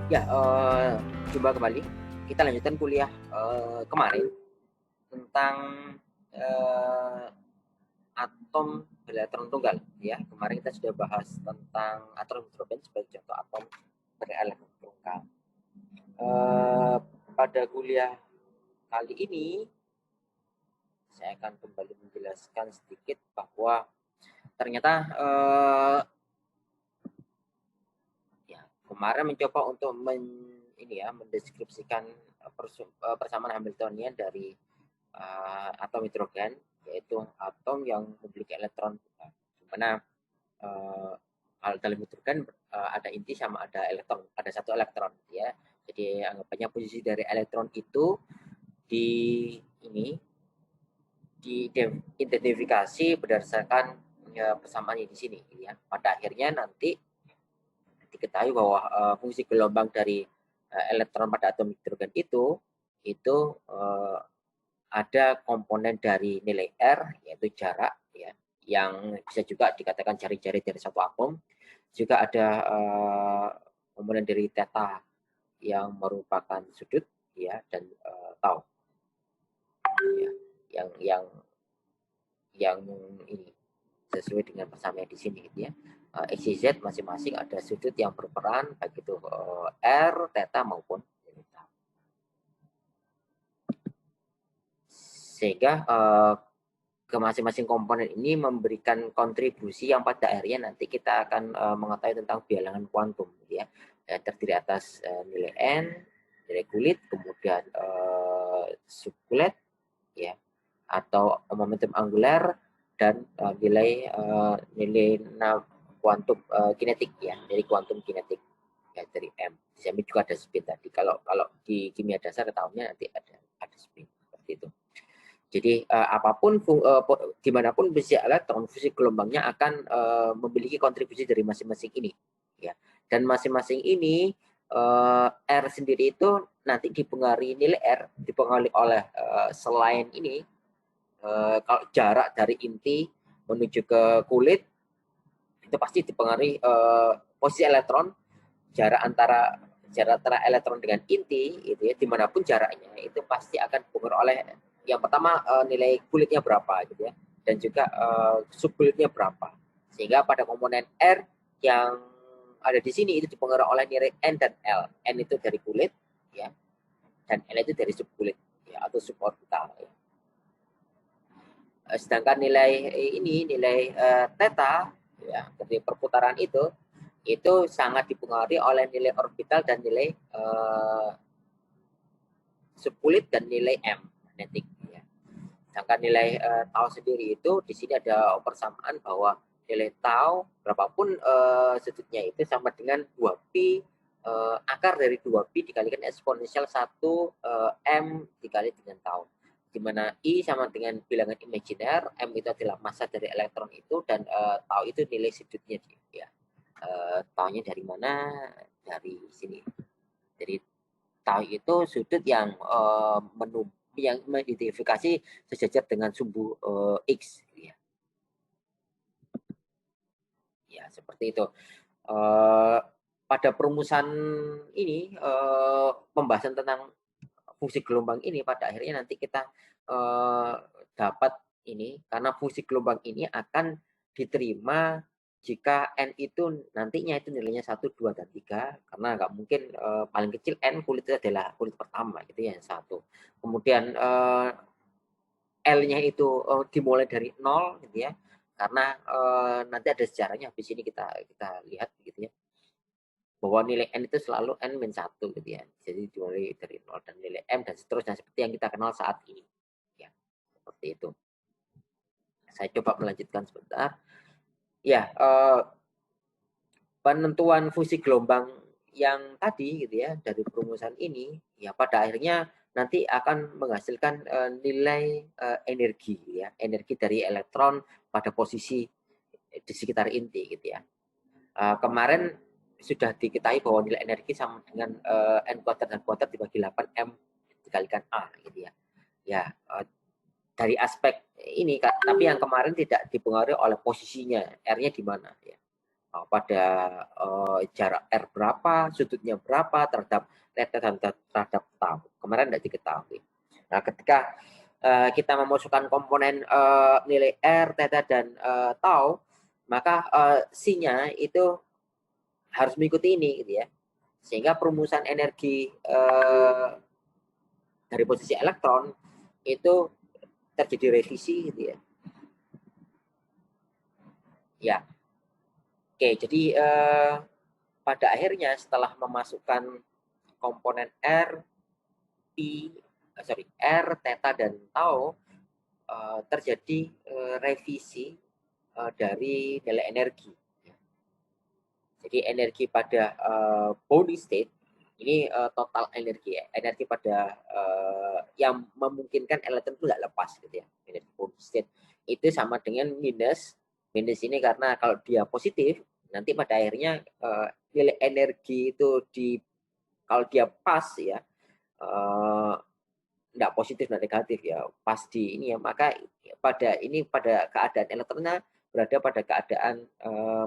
Ya, coba kembali. Kita lanjutkan kuliah kemarin tentang eh, atom berelektron tunggal. Ya, kemarin kita sudah bahas tentang atom hidrogen sebagai contoh atom berelektron tunggal. Eh, pada kuliah kali ini, saya akan kembali menjelaskan sedikit bahwa ternyata ya, kemarin mencoba untuk mendeskripsikan persamaan Hamiltonian dari atom hidrogen, yaitu atom yang memiliki elektron, di mana dalam hidrogen ada inti sama ada elektron, ada satu elektron, ya. Jadi anggapannya posisi dari elektron itu di ini diidentifikasi berdasarkan persamaannya di sini, ya. Pada akhirnya nanti diketahui bahwa fungsi gelombang dari elektron pada atom hidrogen itu ada komponen dari nilai R, yaitu jarak, ya, yang bisa juga dikatakan jari-jari dari satu atom. Juga ada komponen dari theta yang merupakan sudut, ya, dan tau, ya, yang yang ini sesuai dengan persamaan di sini, gitu ya. X, Y, Z masing-masing ada sudut yang berperan, baik itu R, theta maupun delta. Sehingga ke masing-masing komponen ini memberikan kontribusi yang pada akhirnya nanti kita akan mengetahui tentang bilangan kuantum, gitu ya. Terdiri atas nilai N, nilai kulit, kemudian subkulit, ya, atau momentum angular, dan nilai kuantum kinetik, ya, dari kuantum kinetik, ya, dari M. Di samping juga ada spin tadi. Kalau di kimia dasar tahunya nanti ada spin seperti itu. Jadi apapun dimanapun posisi elektron, fungsi gelombangnya akan memiliki kontribusi dari masing-masing ini, ya. Dan masing-masing ini R sendiri itu nanti dipengaruhi, nilai R dipengaruhi oleh selain ini, kalau jarak dari inti menuju ke kulit itu pasti dipengaruhi posisi elektron, jarak antara elektron dengan inti, itu ya, dimanapun jaraknya itu pasti akan dipengaruhi oleh yang pertama nilai kulitnya berapa, gitu ya, dan juga subkulitnya berapa. Sehingga pada komponen R yang ada di sini itu dipengaruhi oleh nilai N dan L. N itu dari kulit, ya, dan L itu dari subkulit, ya, atau suborbital, ya. Sedangkan nilai theta, ya, dari perputaran itu sangat dipengaruhi oleh nilai orbital dan nilai subkulit dan nilai M magnetik, ya. Sedangkan nilai tau sendiri itu di sini ada persamaan bahwa nilai tau berapapun sudutnya itu sama dengan 2pi akar dari 2pi dikalikan eksponensial 1 M dikali dengan tau, di mana I sama dengan bilangan imajiner, M itu adalah massa dari elektron itu, dan tau itu nilai sudutnya, ya. Taunya dari mana? Dari sini. Jadi tau itu sudut yang yang mengidentifikasi sejajar dengan sumbu X, ya. Ya, seperti itu. Pada perumusan ini, pembahasan tentang fungsi gelombang ini, pada akhirnya nanti kita dapat ini, karena fungsi gelombang ini akan diterima jika N itu nantinya itu nilainya 1, 2, dan 3, karena nggak mungkin paling kecil N kulit itu adalah kulit pertama, gitu ya, yang 1. Kemudian L-nya itu dimulai dari 0, gitu ya, karena nanti ada sejarahnya, habis ini kita lihat, gitu ya, bahwa nilai N itu selalu N-1, gitu ya. Jadi dimulai dari 0 dan nilai M dan seterusnya seperti yang kita kenal saat ini. Ya, seperti itu. Saya coba melanjutkan sebentar. Ya, penentuan fungsi gelombang yang tadi, gitu ya, dari perumusan ini, ya, pada akhirnya nanti akan menghasilkan nilai energi, ya, energi dari elektron pada posisi di sekitar inti, gitu ya. Kemarin sudah diketahui bahwa nilai energi sama dengan N kuadrat dan kuadrat dibagi 8 M dikalikan A, gitu ya. Ya, dari aspek ini, tapi yang kemarin tidak dipengaruhi oleh posisinya, R-nya di mana, ya. pada jarak R berapa, sudutnya berapa terhadap theta dan terhadap tau. Kemarin tidak diketahui. Nah, ketika kita memasukkan komponen nilai R, theta, dan tau, maka C-nya itu harus mengikuti ini, gitu ya. Sehingga perumusan energi dari posisi elektron itu terjadi revisi, gitu ya. Ya, oke. Jadi pada akhirnya setelah memasukkan komponen R, R, theta, dan tau, terjadi revisi dari nilai energi. Jadi energi pada body state ini total energi ya, energi pada yang memungkinkan elektron itu tidak lepas, gitu ya. Energi body state itu sama dengan minus ini karena kalau dia positif nanti pada akhirnya nilai energi itu kalau dia pas ya, tidak positif dan negatif ya, pas di ini ya, maka pada keadaan elektronnya berada pada keadaan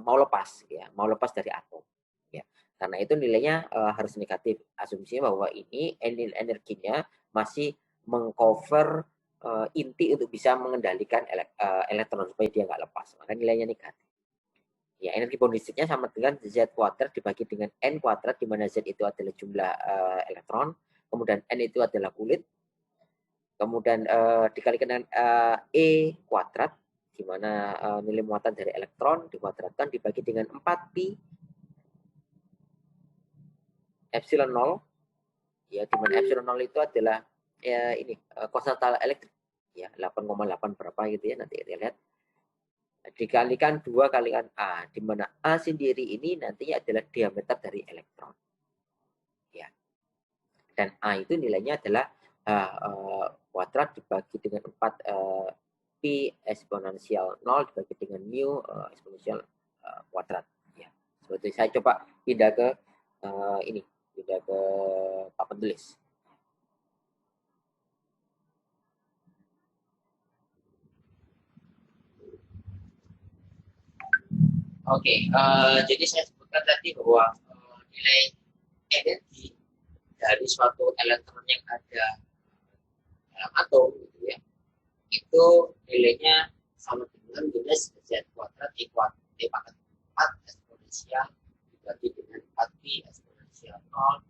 mau lepas ya, mau lepas dari atom ya. Karena itu nilainya harus negatif. Asumsinya bahwa ini energinya masih mengcover inti untuk bisa mengendalikan elektron supaya dia nggak lepas, maka nilainya negatif. Ya, energi bondistiknya sama dengan Z kuadrat dibagi dengan N kuadrat, di mana Z itu adalah jumlah elektron, kemudian N itu adalah kulit, kemudian dikalikan dengan E kuadrat, di mana nilai muatan dari elektron dikuadratkan dibagi dengan 4pi epsilon 0, ya, di mana epsilon 0 itu adalah ini konstanta elektrik, ya, 8,8 berapa gitu ya, nanti kita lihat. Dikalikan 2 kalikan A, di mana A sendiri ini nantinya adalah diameter dari elektron. Ya. Dan A itu nilainya adalah kuadrat dibagi dengan 4 pi eksponensial 0 dibagi dengan mu eksponensial kuadrat. Ya. Seperti saya coba pindah ke pindah ke papan tulis. Oke, jadi saya sebutkan tadi bahwa nilai energi dari suatu elektron yang ada dalam atom, gitu ya, itu nilainya sama dengan minus Z kuadrat E pangkat 4 eksponensial dibagi dengan 4pi eksponensial 0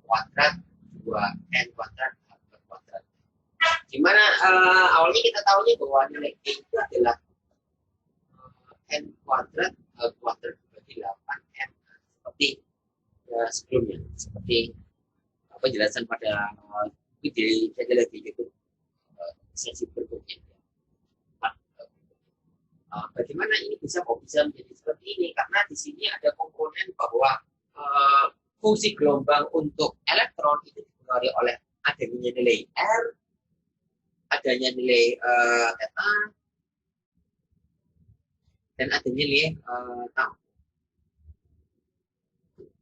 kuadrat 2N kuadrat kuadrat. Dimana awalnya kita tahunya bahwa nilai E itu adalah N kuadrat kuadrat dibagi 8M seperti sebelumnya, seperti penjelasan pada video saya lagi gitu sesi berikutnya. Bagaimana ini bisa menjadi seperti ini? Karena di sini ada komponen bahwa fungsi gelombang untuk elektron itu dipengaruhi oleh adanya nilai R, adanya nilai theta, dan adanya nilai tau.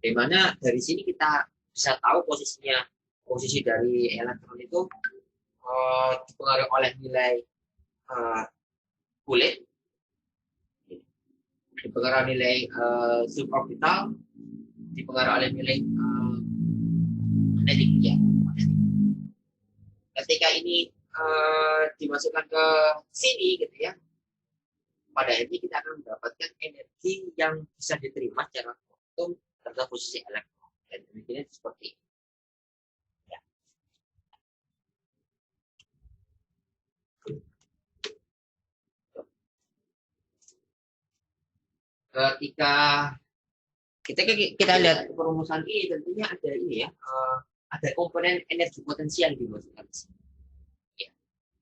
Di mana dari sini kita bisa tahu posisi dari elektron itu dipengaruhi oleh nilai kulit, dipengaruhi nilai suborbital, dipengaruhi oleh nilai magnetik ya. Ketika ini dimasukkan ke sini gitu ya, pada akhirnya kita akan mendapatkan energi yang bisa diterima secara kuantum terhadap posisi elektron, dan energinya seperti ini. Ya. Ketika kita lihat perumusan ini, tentunya ada ini ya, ada komponen energi potensial dimasukkan di sini. Ya.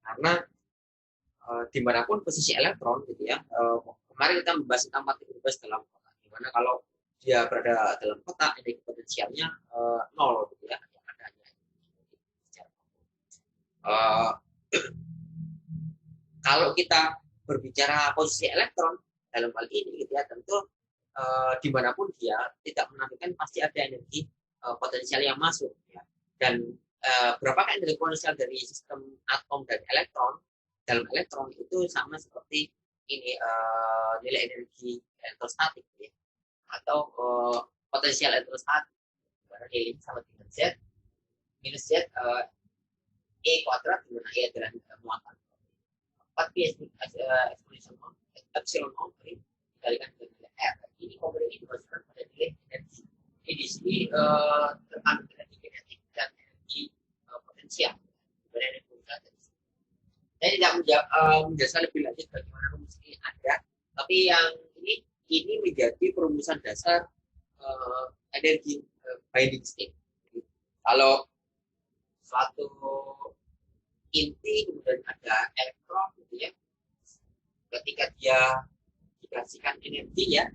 Karena dimanapun posisi elektron gitu ya, kemarin kita membahas tentang partikel bebas dalam kotak, dimana kalau dia berada dalam kotak energi potensialnya 0 gitu ya, yang ada hanya kalau kita berbicara posisi elektron dalam hal ini gitu ya, tentu dimanapun dia tidak menampilkan pasti ada energi potensial yang masuk ya. Dan berapakah energi potensial dari sistem atom dan elektron dalam elektron itu sama seperti ini nilai energi elektrostatik ya. atau potensial elektrostatik, karena nilainya sama dengan Z minus Z E kuadrat, di mana E adalah muatan 4 pi eksponensial epsilon nol dikalikan dengan nilai R. Ini komponen ini dimasukkan pada nilai energi. Jadi di sini terkandung energi kinetik dan energi potensial. Saya tidak menjelaskan lebih lanjut bagaimana rumus ini ada, tapi yang ini menjadi perumusan dasar energi binding state. Jadi, kalau suatu inti kemudian ada elektron, gitu ya, ketika dia dikasihkan energinya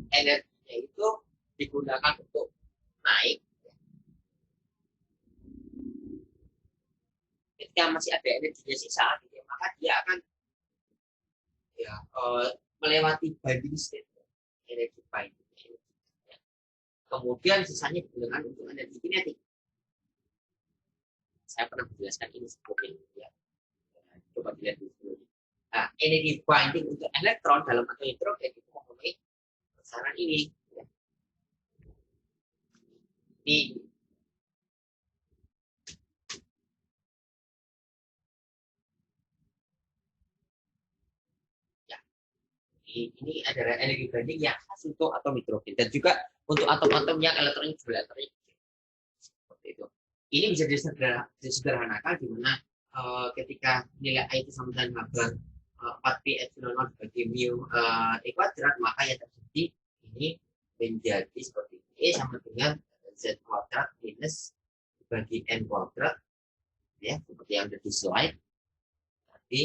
itu digunakan untuk naik. Ketika masih ada energinya sisa, gitu ya, maka dia akan ya, melewati binding state, energi binding. Ya. Kemudian sisanya digunakan untuk energi kinetik. Saya pernah menjelaskan ini sebelumnya. Ya. Coba dilihat dulu. Nah, energi binding untuk elektron dalam atom hidrogen itu memenuhi besaran ini. Ya. Ini adalah energi binding yang khas untuk atom hidrogen dan juga untuk atom-atom yang elektronnya jumlah elektronnya seperti itu. Ini bisa disederhanakan di mana ketika nilai A itu sama dengan magang 4pi epsilon 0 dibagi mu E kuadrat, maka yang terjadi ini menjadi seperti ini, E sama dengan Z kuadrat minus dibagi N kuadrat, ya, seperti yang ada di slide tadi.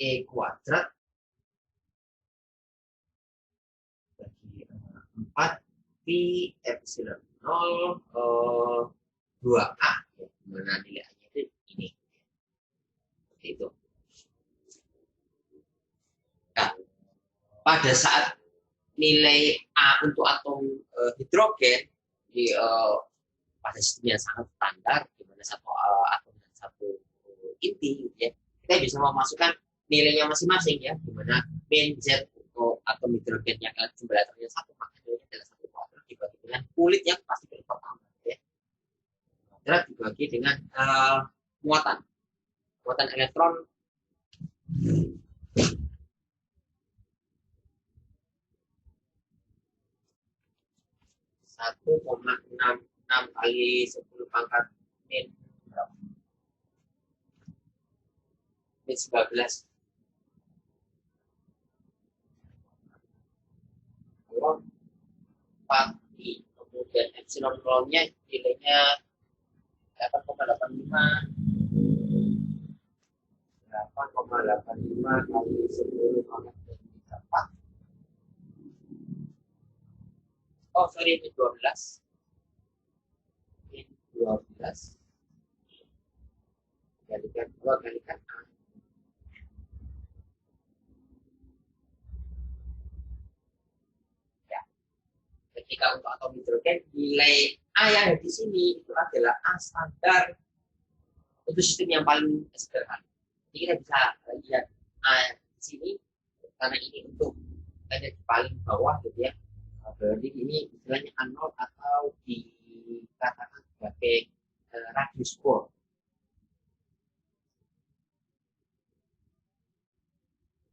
E kuadrat bagi 4 pi epsilon 0 2A, ya, mana nilainya itu ini. Seperti itu. Nah, pada saat nilai A untuk atom hidrogen di pada sistem yang sangat standar, di mana satu atom dan satu inti, gitu ya, kita bisa memasukkan nilainya masing-masing, ya, di mana min Z untuk atom hidrogen yang jumlah elektronnya satu, maka nilainya adalah satu kuadrat dibagi dengan kulit yang pasti pertama, ya. Kuadrat dibagi dengan muatan elektron 1,66 kali 10 pangkat min 19. Kalau 4pi, kemudian epsilon nolnya nilainya 8,85 kali 10 pangkat min 4. Oh, sorry, ini 12. Ini 12. Kalikan 2 kalikan A. Ya. Ketika untuk atom hidrogen, nilai A yang ada di sini itu adalah A standar untuk sistem yang paling sederhana. Jadi kita bisa lihat A di sini, karena ini untuk energi paling bawah, gitu ya. Berarti ini istilahnya A0 atau dikatakan sebagai radius Bohr.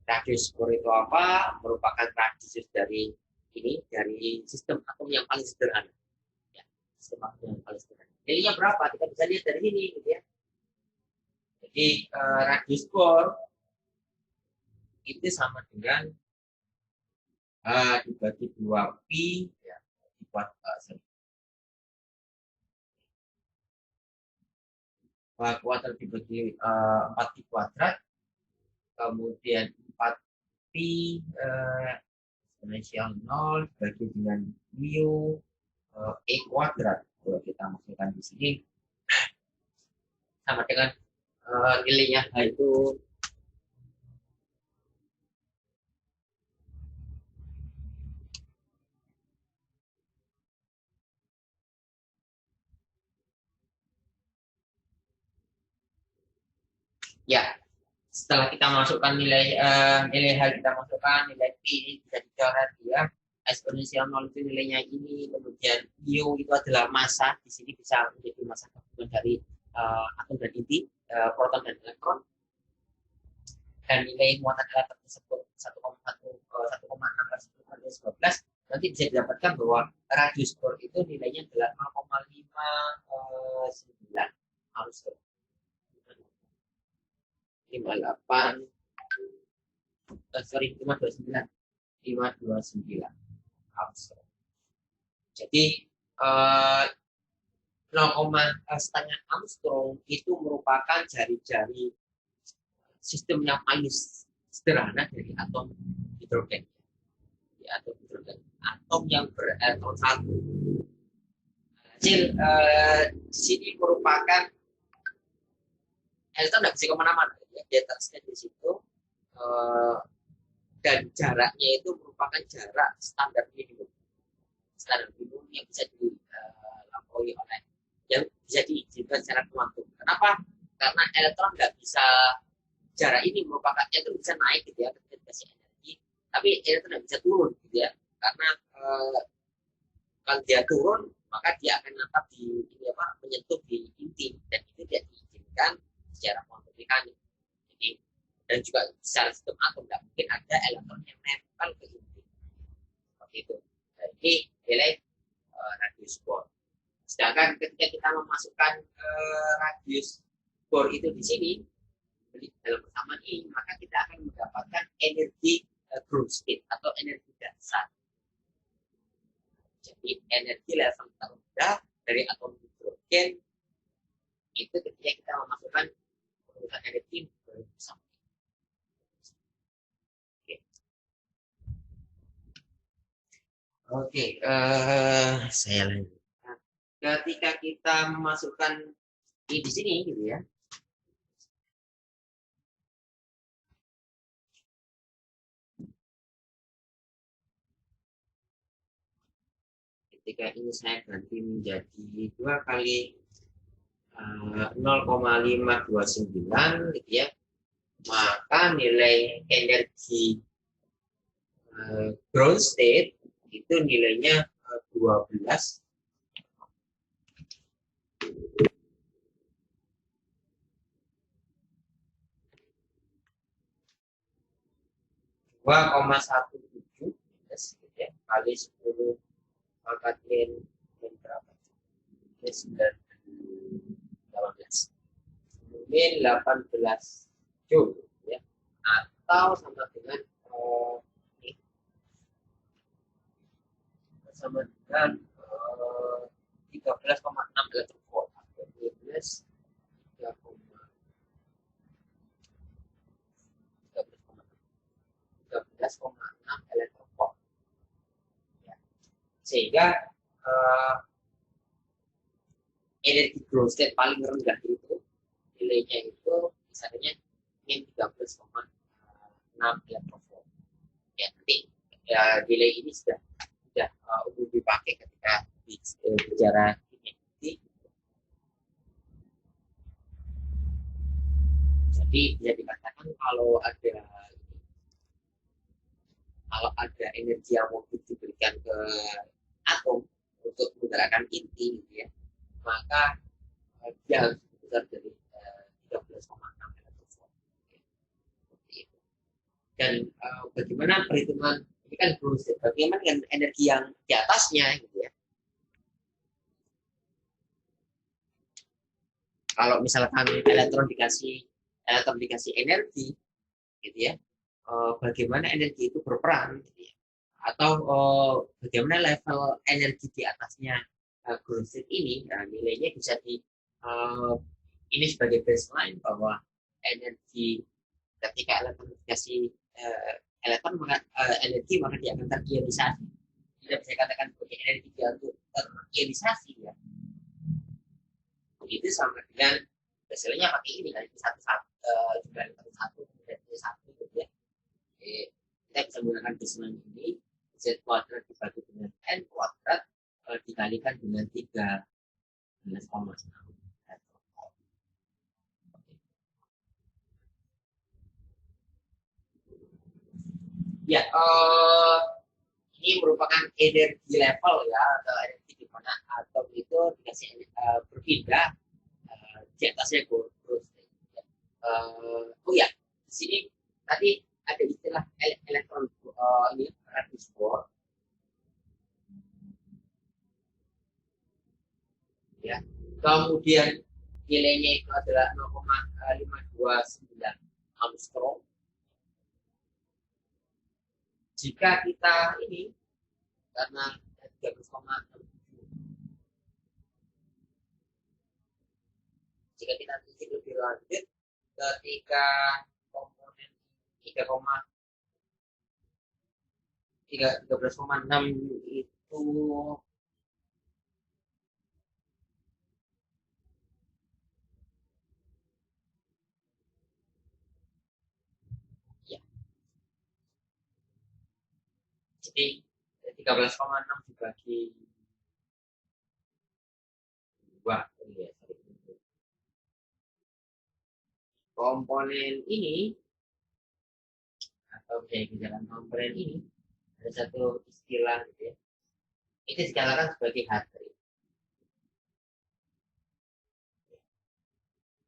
Radius Bohr itu apa? Merupakan radius dari ini, dari sistem atom yang paling sederhana. Ya, sistem atom yang paling sederhana. Nilainya berapa? Kita bisa lihat dari sini, gitu ya. Jadi radius Bohr itu sama dengan dibagi 2pi, ya, dibuat kuadrat dibagi 4pi kuadrat, kemudian 4pi eksponensial 0 dibagi dengan mu E kuadrat. Kalau kita masukkan di sini sama dengan nilainya itu ya setelah kita masukkan nilai nilai H, kita masukkan nilai P, bisa dicoret ya. Eksponensial 0 itu nilainya ini, kemudian mu itu adalah massa, di sini bisa menjadi massa gabungan dari atom dan inti, proton dan elektron, dan nilai muatan elektron tersebut 1,6 per 10 nanti bisa didapatkan bahwa radius Bohr itu nilainya adalah 0,59 Armstrong. 529 Armstrong. Jadi 0,5 Armstrong itu merupakan jari-jari sistem yang paling sederhana dari atom hidrogen. Ya, atom hidrogen, atom yang berelektron 1. Hasil di sini merupakan elektron tidak bisa kemana-mana, ya, di atasnya di situ, dan jaraknya itu merupakan jarak standar minimum yang bisa dilampaui oleh, yang bisa diizinkan secara kuantum. Kenapa? Karena elektron nggak bisa, jarak ini merupakan elektron bisa naik gitu ya ketika dikasih energi, tapi elektron nggak bisa turun gitu ya, karena kalau dia turun maka dia akan menetap di menyentuh di inti, dan itu tidak diizinkan secara kuantum mekanik. Jadi, dan juga secara sistem atom tidak mungkin ada elektron yang nempel ke inti seperti itu. Jadi nilai radius Bohr. Sedangkan ketika kita memasukkan radius Bohr itu di sini dalam persamaan ini, maka kita akan mendapatkan energi ground state atau energi dasar. Jadi energi level terendah dari atom hidrogen itu ketika kita memasukkan urutan energi bersama. Oke, saya lanjutkan. Ketika kita memasukkan ini di sini, gitu ya. Ketika ini saya ganti menjadi 2 kali 0,529, gitu ya. Maka nilai energi ground state itu nilainya 12 2,17 ya, kali 10 pangkat min berapa? 18 Joule ya, atau sama dengan sama dengan 13,6 elektron volt atau 13,6 elektron volt. Ya. Sehingga energi ground state paling rendah itu nilainya itu misalnya min 13,6 elektron volt. Ya, nanti ya, nilai ini sudah umum dipakai ketika bicara ini. Jadi bisa dikatakan kalau ada energi yang mau diberikan ke atom untuk menggerakkan inti, gitu ya, maka dia harus besar dari 13,6 elektron volt. Dan bagaimana perhitungan ini kan bagaimana dengan energi yang di atasnya, gitu ya. Kalau misalkan elektron dikasih energi, gitu ya, bagaimana energi itu berperan, gitu ya. Atau bagaimana level energi di atasnya ground state ini, nilainya bisa ini sebagai baseline bahwa energi ketika elektron dikasih energi, maka dia akan terionisasi. Tidak bisa dikatakan sebagai energi dia untuk terionisasi, ya. Itu sama dengan hasilnya pakai ini kan, jumlah elektron 1 kemudian 1, gitu ya. Kita bisa menggunakan baseline ini, Z kuadrat dibagi dengan N kuadrat dikalikan dengan 13,6. Ya, ini merupakan energi level ya, atau energi di mana atom itu dikasih berpindah di atasnya growth state. Oh ya, di sini tadi ada istilah elektron ini radius Bohr ya. Kemudian nilainya itu adalah 0,529 Armstrong. Jika kita ini karena 13,6, jika kita teliti lebih lanjut ketika komponen 13,6 itu ya, jadi 13,6 dibagi 2 ya, komponen ini atau saya bicara komponen ini ada satu istilah gitu ya, itu dikatakan sebagai hatri.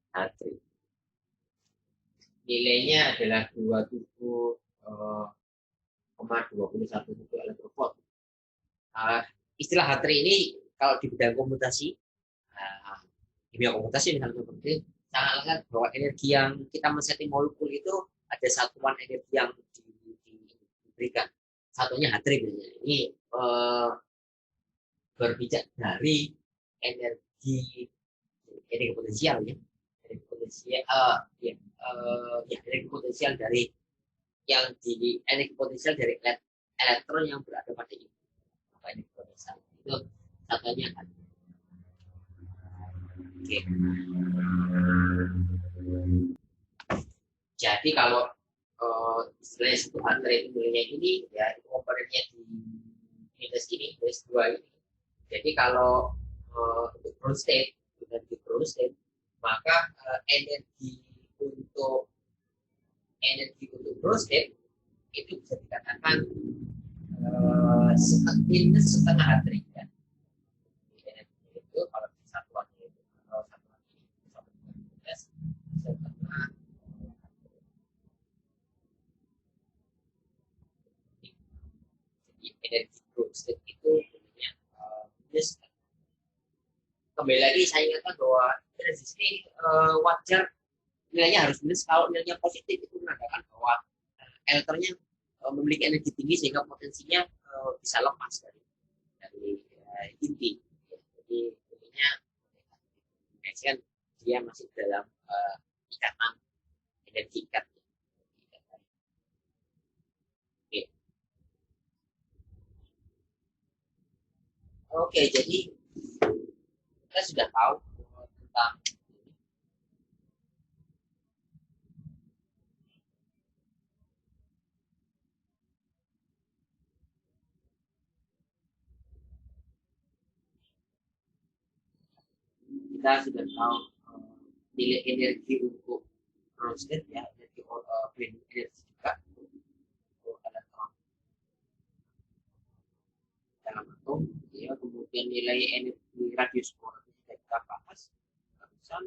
Hatri nilainya adalah 27,21 elektrovolt. Istilah hatri ini kalau di bidang komutasi, kimia komutasi misalnya seperti sangat sangat bahwa energi yang kita men-setting molekul itu ada satuan energi yang diberikan. Satunya hatri biasanya. Ini berbicara dari energi potensial ya. Energi potensial ya, energi potensial dari yang di energi potensial dari elektron yang berada pada itu. Apa energi potensial? Itu satunya hatri. Oke. Jadi kalau istilahnya satu hatri itu nilainya ini ya, itu komponennya di minus ini, minus 2 ini. Jadi kalau untuk ground state, maka energi untuk ground state itu bisa dikatakan minus setengah hatri ya. Itu kalau satuannya itu satuan ini setengah energi ground state itu minus. Kembali lagi saya ingatkan bahwa energi ini wajar nilainya harus minus. Kalau nilainya positif itu menandakan bahwa elektronnya memiliki energi tinggi sehingga potensinya bisa lepas dari inti. Jadi intinya kan dia masih dalam ikatan energi ikat. Oke, jadi kita sudah tahu tentang nilai energi untuk prostat ya, energi energi juga untuk elektron dalam atom ya. Kemudian nilai energi radius Bohr itu sudah kita bahas barusan.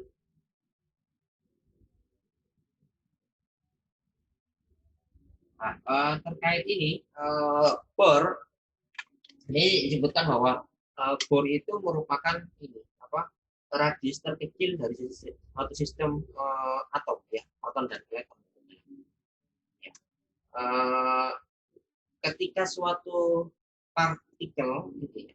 Nah, terkait ini Bohr ini disebutkan bahwa Bohr itu merupakan ini apa, radius terkecil dari suatu sistem atom ya, proton dan elektron. Ya. Ketika suatu partikel gitu ya,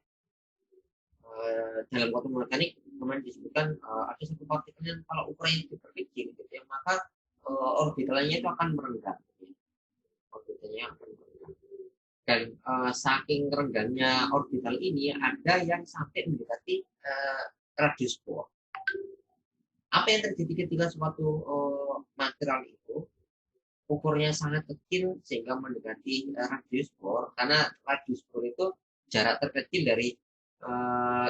dalam kotak mekanik kemarin disebutkan ada satu partikel yang kalau ukurannya terkecil gitu ya, maka orbitalnya itu akan merenggang. Gitu ya. Orbitalnya akan merenggang. Dan saking renggangnya orbital ini ada yang sampai mendekati radius Bohr. Apa yang terjadi ketika suatu material itu ukurnya sangat kecil sehingga mendekati radius Bohr? Karena radius Bohr itu jarak terkecil dari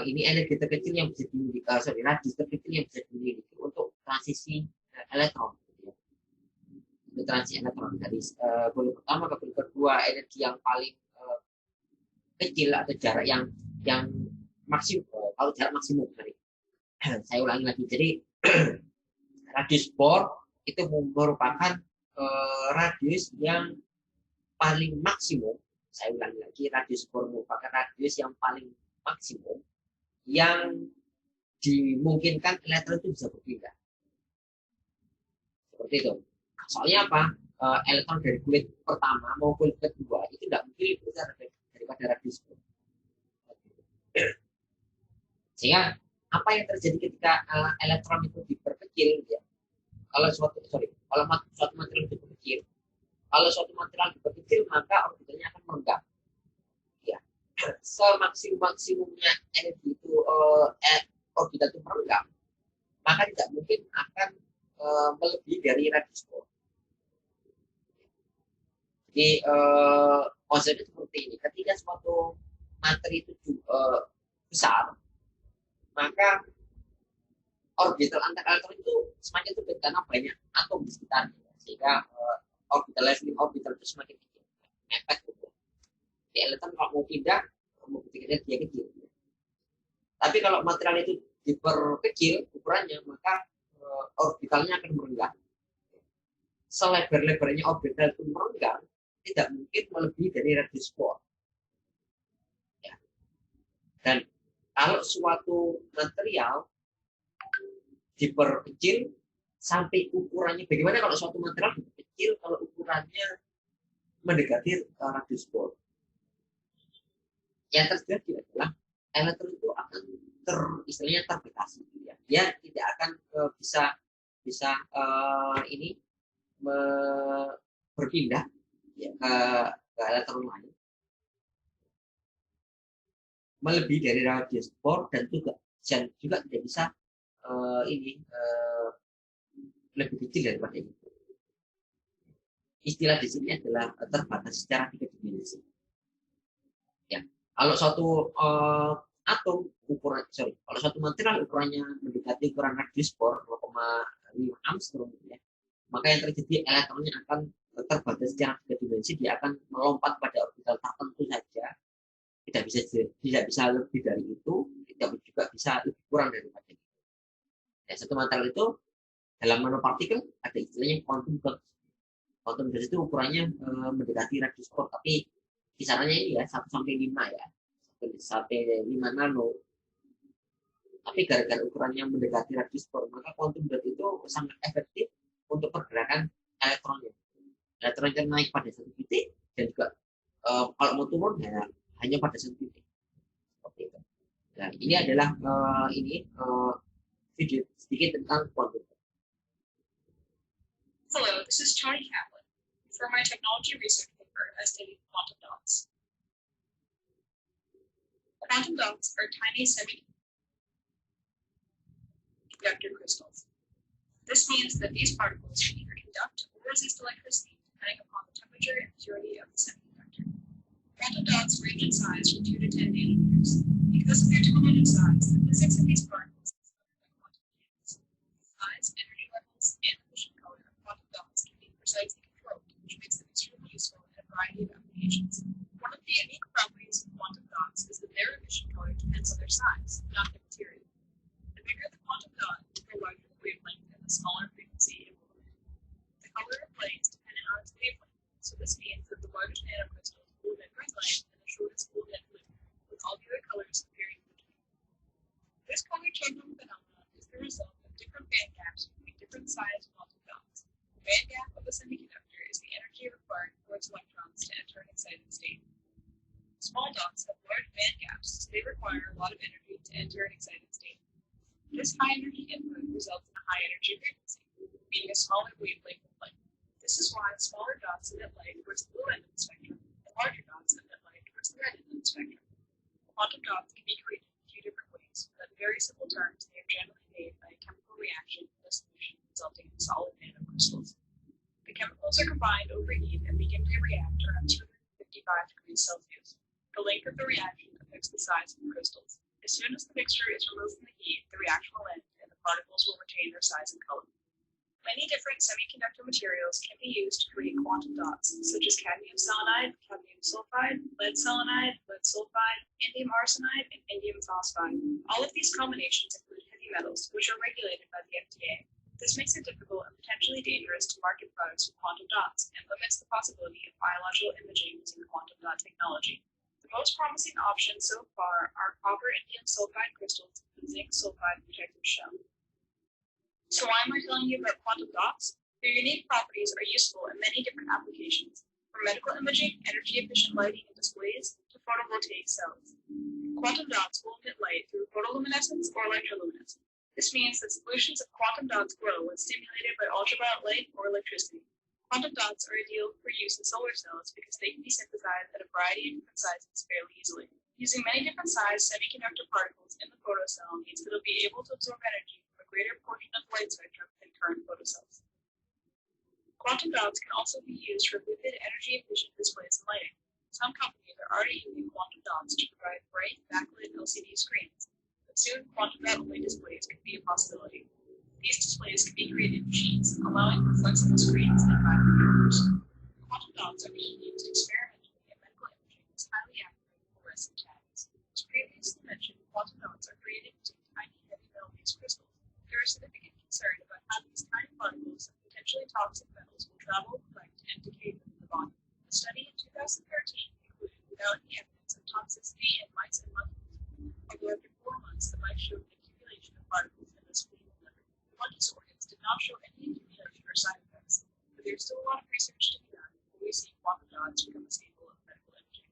ini energi terkecil yang bisa dimiliki, radius terkecil yang bisa dimiliki untuk transisi elektron. Gitu ya. transit elektron dari poli pertama ke poli kedua, energi yang paling kecil atau jarak yang maksimum, kalau jarak maksimum tadi. Saya ulangi lagi. Jadi radius Bohr itu merupakan radius yang paling maksimum. Saya ulangi lagi, radius Bohr merupakan radius yang paling maksimum yang dimungkinkan elektron itu bisa berpindah. Seperti itu. Soalnya apa? Elektron dari kulit pertama mau kulit kedua itu tidak mungkin lebih besar daripada radius Bohr. Sehingga apa yang terjadi ketika elektron itu diperkecil, ya? Kalau suatu material diperkecil, kalau suatu material diperkecil maka orbitalnya akan merenggang. Ya, semaksimumnya energi itu orbital itu merenggang, maka tidak mungkin akan melebihi dari radius Bohr. Jadi konsepnya seperti ini. Ketika suatu materi itu besar, maka orbital antar elektron itu semakin sempit karena banyak atom di sekitarnya, sehingga leveling orbital itu semakin kecil, mepet gitu. Di elektron kalau mau pindah, mau ketika dia kecil. Tapi kalau material itu diperkecil ukurannya, maka orbitalnya akan merenggang. Selebar-lebarnya orbital itu merenggang, tidak mungkin melebihi dari radius Bohr. Ya. Dan kalau suatu material diperkecil sampai ukurannya, bagaimana kalau suatu material diperkecil kalau ukurannya mendekati radius Bohr? Yang terjadi adalah elektron itu akan istilahnya terbatasi. Ya. Dia tidak akan bisa berpindah ya, ke elektron lain melebihi dari radius Bohr, dan juga tidak bisa lebih kecil daripada itu. Istilah di sini adalah terbatas secara 3 dimensi. Ya, kalau suatu kalau suatu material ukurannya mendekati ukuran radius Bohr 0,5 Armstrong, ya, maka yang terjadi elektronnya akan terbatas secara 3 dimensi. Dia akan melompat pada orbital tertentu saja. Tidak bisa lebih dari itu, tidak juga bisa lebih kurang daripada itu. Ya, satu material itu dalam nanopartikel ada istilahnya quantum dot. Quantum dot itu ukurannya mendekati radius Bohr, tapi kisarannya ini ya 1 sampai 5 ya. Sampai 5 nano. Tapi gara-gara ukurannya mendekati radius Bohr, maka quantum dot itu sangat efektif untuk pergerakan elektronnya. Elektronnya naik pada satu titik, dan juga kalau mau turun ya hanya pada satu titik. Seperti itu. Nah, ini adalah video sedikit tentang quantum dot. Hello, this is Tony Kaplan. For my technology research paper, I studied quantum dots. Quantum dots are tiny semiconductor crystals. This means that these particles can either conduct or resist electricity depending upon the temperature and purity of the semiconductor. Quantum dots range in size from 2 to 10 nanometers. Because of their tiny size, the physics of these particles is limited by quantum mechanics. Size, energy levels, and emission color of quantum dots can be precisely controlled, which makes them extremely useful in a variety of applications. One of the unique properties of quantum dots is that their emission color depends on their size, not their material. The bigger the quantum dot, the larger the wavelength and the smaller frequency it will emit. The color of light is dependent on its wavelength, so this means that the largest nanocrystals will emit red light and the shortest will emit blue, with all the other colors appearing in between. This color changing phenomenon is the result of different band gaps between different sized quantum dots. The band gap of a semiconductor is the energy required for its electrons to enter an excited state. Small dots have large band gaps, so they require a lot of energy to enter an excited state. This high energy input results in a high energy frequency, meaning a smaller wavelength of light. This is why smaller dots emit light towards the blue end of the spectrum, and larger dots emit light towards the red end of the spectrum. Quantum dots can be created in a few different ways, but in very simple terms, they are generally made by a chemical reaction in a solution resulting in solid nanocrystals. The chemicals are combined over heat and begin to react around 255 degrees Celsius. The length of the reaction affects the size of the crystals. As soon as the mixture is removed from the heat, the reaction will end and the particles will retain their size and color. Many different semiconductor materials can be used to create quantum dots, such as cadmium selenide, cadmium sulfide, lead selenide, lead sulfide, indium arsenide, and indium phosphide. All of these combinations include heavy metals, which are regulated by the FDA. This makes it difficult and potentially dangerous to market products with quantum dots and limits the possibility of biological imaging using quantum dot technology. The most promising options so far are copper indium sulfide crystals and zinc sulfide protective shell. So why am I telling you about quantum dots? Their unique properties are useful in many different applications, from medical imaging, energy-efficient lighting and displays, to photovoltaic cells. Quantum dots will emit light through photoluminescence or electroluminescence. This means that solutions of quantum dots glow when stimulated by ultraviolet light or electricity. Quantum dots are ideal for use in solar cells because they can be synthesized at a variety of different sizes fairly easily. Using many different sized semiconductor particles in the photocell means that it'll be able to absorb energy from a greater portion of the light spectrum than current photocells. Quantum dots can also be used for vivid, energy-efficient displays and lighting. Some companies are already using quantum dots to provide bright, backlit LCD screens, but soon quantum dot-only displays could be a possibility. These displays can be created in sheets, allowing for flexible screens and vibrant colors. Quantum dots are being used experimentally in medical imaging as highly accurate fluorescent tags. As previously mentioned, quantum dots are created using tiny heavy metal-based crystals. There is significant concern about how these tiny particles of potentially toxic metals will travel, collect, and decay within the body. A study in 2013 concluded without any evidence of toxicity in mice and monkeys. Although after 4 months, the mice showed an accumulation of particles in the spleen and liver. The monkey's organs did not show any accumulation or side effects, but there's still a lot of research to be done before we see quantum dots become a staple of medical imaging.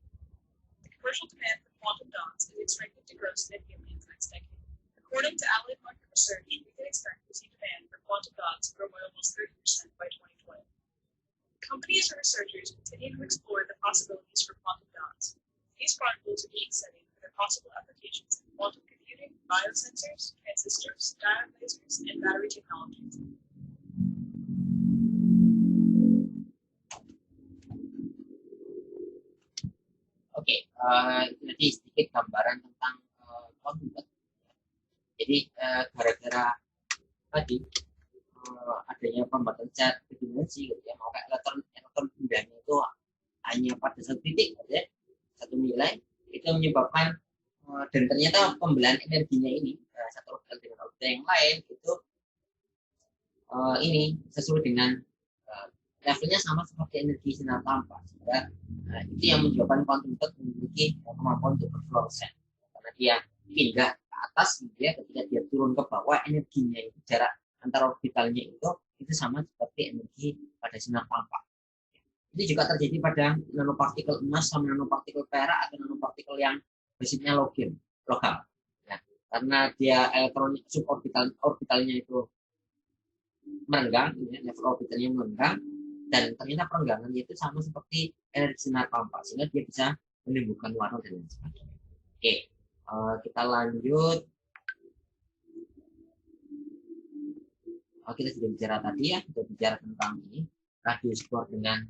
The commercial demand for quantum dots is expected to grow significantly in the next decade. According to Allied Market Research, we can expect to see demand for quantum dots grow by almost 30% by 2020. Companies and researchers continue to explore the possibilities for quantum dots. These particles are being studied for their possible applications in quantum computing, biosensors, transistors, diode lasers, and battery technologies. Oke, itu tadi sedikit gambaran tentang quantum dot. Jadi gara-gara tadi adanya pembatasan cat dimensi, gitu ya, maka elektron pindahnya itu hanya pada satu titik, gitu ya, satu nilai, itu menyebabkan dan ternyata pembelahan energinya ini satu orbital dengan orbital yang lain itu ini sesuai dengan levelnya sama seperti energi sinar lampa, sehingga itu yang menyebabkan quantum dot memiliki kemampuan untuk berfluorescen karena dia pindah ke atas, gitu ya, ketika dia turun ke bawah energinya itu jarak antara orbitalnya itu sama seperti energi pada sinar lampa. Itu juga terjadi pada nanopartikel emas sama nanopartikel perak atau nanopartikel yang basisnya logam, ya, karena dia elektron suborbitalnya itu merenggang, ya, level orbitalnya merenggang, dan ternyata perenggangannya itu sama seperti energi sinar lampa, sehingga dia bisa menimbulkan warna dan lain sebagainya. Oke, kita lanjut. Kita sudah bicara tadi, ya, sudah bicara tentang ini radius Bohr dengan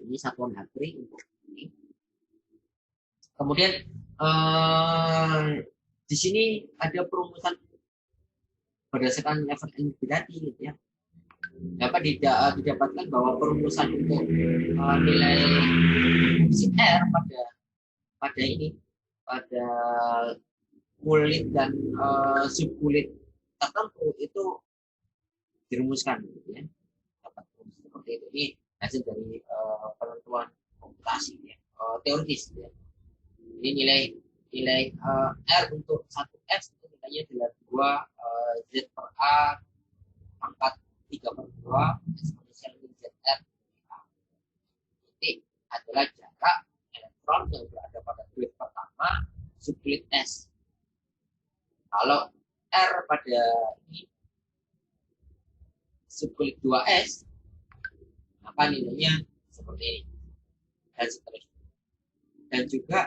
ini satuan Hartree untuk ini. Kemudian di sini ada perumusan berdasarkan level energi tadi, gitu ya. Dapat didapatkan bahwa perumusan untuk nilai fungsi R pada kulit dan subkulit tertentu itu dirumuskan, gitu ya. Dapat rumus seperti itu. Ini hasil dari penentuan komputasi, ya, teoritis, ya. Ini nilai R untuk 1x itu nilainya adalah 2 Z per A pangkat 3/2 eksponensial ZR. Ini adalah jarak elektron yang berada pada kulit pertama subkulit S. Kalau R pada ini subkulit 2S, maka nilainya seperti ini dan seterusnya. Dan juga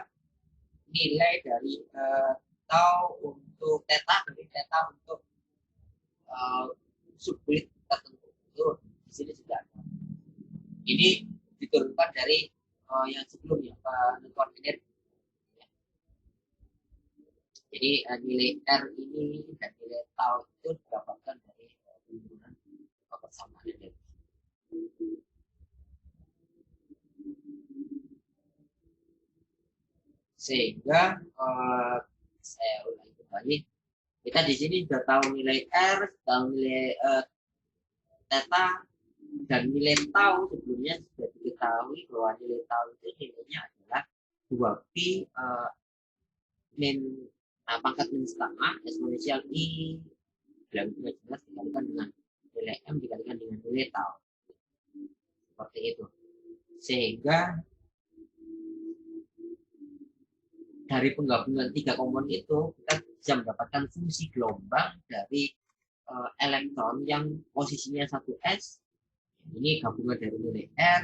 nilai dari tau untuk theta, dari theta untuk subkulit tertentu itu di sini sudah ada. Ini diturunkan dari yang sebelumnya penentuan energi. Jadi nilai R ini dan nilai tau itu didapatkan dari penurunan Sehingga saya ulangi kembali, kita di sini sudah tahu nilai R, tahu nilai theta, dan nilai tau sebelumnya sudah diketahui bahwa nilai tau itu nilainya adalah 2pi min pangkat min setengah eksponensial i dalam 13 dikalikan dengan nilai m dikalikan dengan nilai tau, seperti itu. Sehingga dari penggabungan 3 komponen itu kita bisa mendapatkan fungsi gelombang dari elektron yang posisinya 1s. Ini gabungan dari nilai R,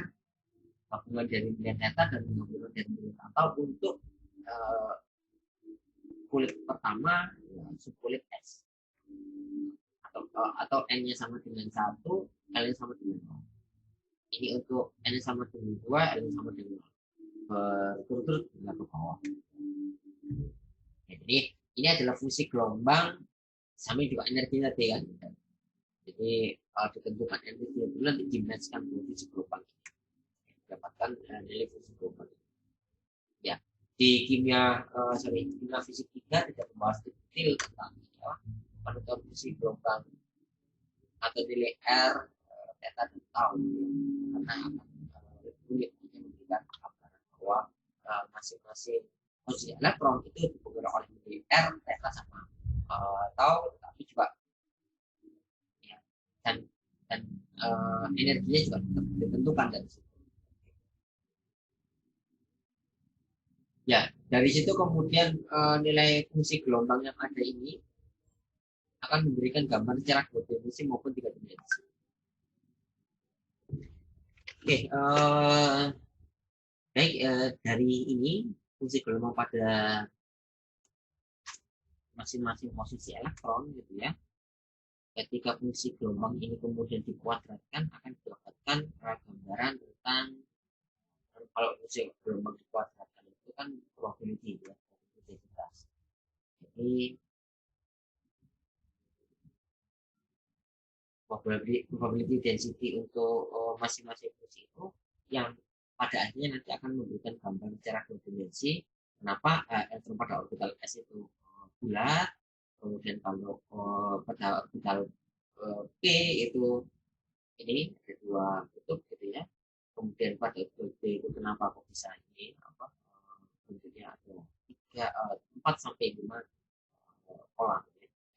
gabungan dari nilai theta, dan gabungan dari nilai tau untuk kulit pertama subkulit S, atau n-nya sama dengan 1, l-nya sama dengan 0. Ini untuk n-nya sama dengan 2, l-nya sama dengan 0, berturut-turut hingga ke bawah. Jadi ini adalah fungsi gelombang, sama juga energi tadi kan. Jadi ditentukan energi itu nanti dimatchkan fungsi gelombang, dapatkan nilai fungsi gelombang. Ya, di kimia fisik 3 tidak membahas detail tentang penentuan fungsi gelombang atau nilai R, theta, dan tau, karena akan sulit memberikan gambaran bahwa masing-masing posisi elektron itu dipengaruhi oleh nilai R, theta, sama tau, tapi juga ya, dan energinya juga ditentukan dari situ. Ya, dari situ kemudian nilai fungsi gelombang yang ada ini akan memberikan gambar secara 2 dimensi maupun 3 dimensi. Oke, baik, dari ini fungsi gelombang pada masing-masing posisi elektron gitu ya. Ketika fungsi gelombang ini kemudian dikuadratkan, akan didapatkan gambaran tentang, kalau fungsi gelombang dikuadratkan itu kan probability ya, probabilitas. Jadi probability density untuk masing-masing fungsi itu yang pada akhirnya nanti akan memberikan gambar secara 2 dimensi. Kenapa elektron pada orbital S itu bulat, kemudian kalau pada orbital P itu ini ada 2 kutub gitu ya. Kemudian pada orbital P itu kenapa kok bisa ini bentuknya ada 4 sampai 5 kolam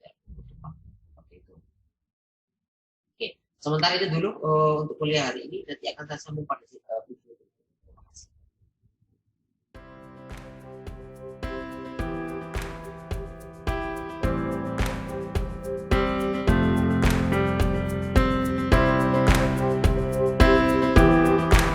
ya, seperti itu. Oke, sementara itu dulu untuk kuliah hari ini. Nanti akan saya sambung pada video